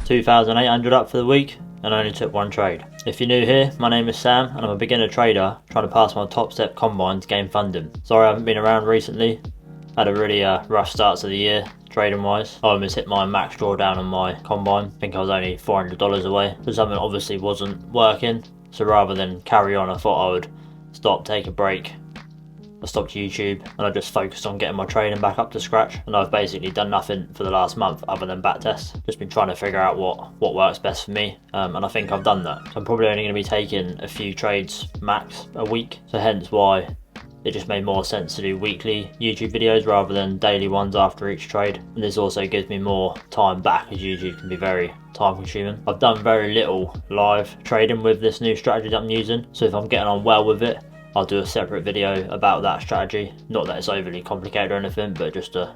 2,800 up for the week and only took one trade. If you're new here, my name is Sam and I'm a beginner trader trying to pass my Topstep Combines to gain funding. Sorry I haven't been around recently. Had a really rough start to the year trading wise. I almost hit my max drawdown on my Combine. I think I was only $400 away. But something obviously wasn't working. So rather than carry on, I thought I would stop, take a break. I stopped YouTube and I just focused on getting my trading back up to scratch, and I've basically done nothing for the last month other than backtest. Just been trying to figure out what works best for me, and I think I've done that. So I'm probably only going to be taking a few trades max a week, so hence why it just made more sense to do weekly YouTube videos rather than daily ones after each trade. And this also gives me more time back, as YouTube can be very time consuming. I've done very little live trading with this new strategy that I'm using, so if I'm getting on well with it, I'll do a separate video about that strategy. Not that it's overly complicated or anything, but just a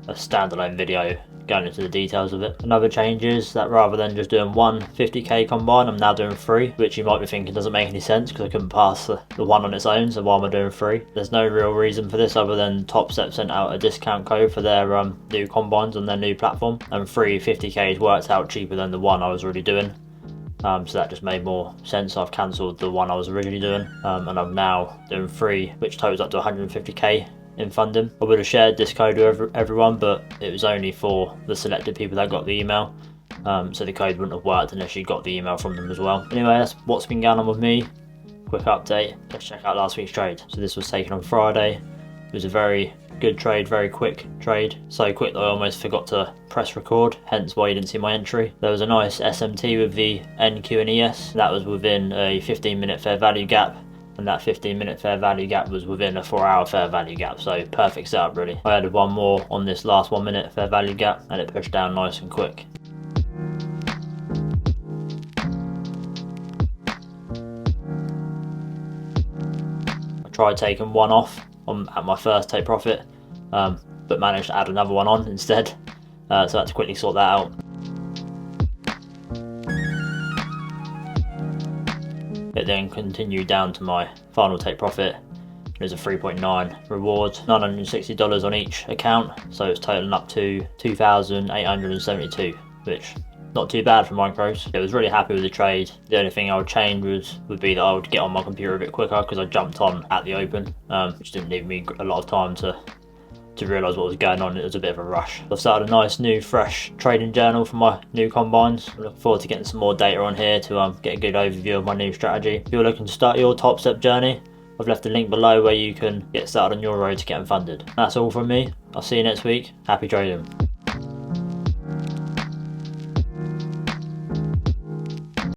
standalone video going into the details of it. Another change is that rather than just doing one 50k combine, I'm now doing 3, which you might be thinking doesn't make any sense because I couldn't pass the one on its own, so why am I doing 3? There's no real reason for this other than Topstep sent out a discount code for their new combines on their new platform, and 3 50k's worked out cheaper than the one I was already doing. So that just made more sense. I've cancelled the one I was originally doing, and I'm now doing 3, which totals up to 150k in funding. I would have shared this code with everyone, but it was only for the selected people that got the email, so the code wouldn't have worked unless you got the email from them as well. Anyway, that's what's been going on with me. Quick update, let's check out last week's trade. So this was taken on Friday. It was a very good trade, very quick trade. So quick that I almost forgot to press record, hence why you didn't see my entry. There was a nice SMT with the NQ and ES. That was within a 15-minute fair value gap, and that 15-minute fair value gap was within a 4-hour fair value gap, so perfect setup really. I added one more on this last 1-minute fair value gap and it pushed down nice and quick. I tried taking one off at my first take profit, but managed to add another one on instead, so I had to quickly sort that out. It then continued down to my final take profit. There's a 3.9 reward, $960 on each account, so it's totaling up to 2,872, which not too bad for micros. I was really happy with the trade. The only thing I would change would be that I would get on my computer a bit quicker because I jumped on at the open, which didn't leave me a lot of time to realise what was going on. It was a bit of a rush. I've started a nice new fresh trading journal for my new combines. I'm looking forward to getting some more data on here to get a good overview of my new strategy. If you're looking to start your Topstep journey, I've left a link below where you can get started on your road to getting funded. That's all from me. I'll see you next week. Happy trading.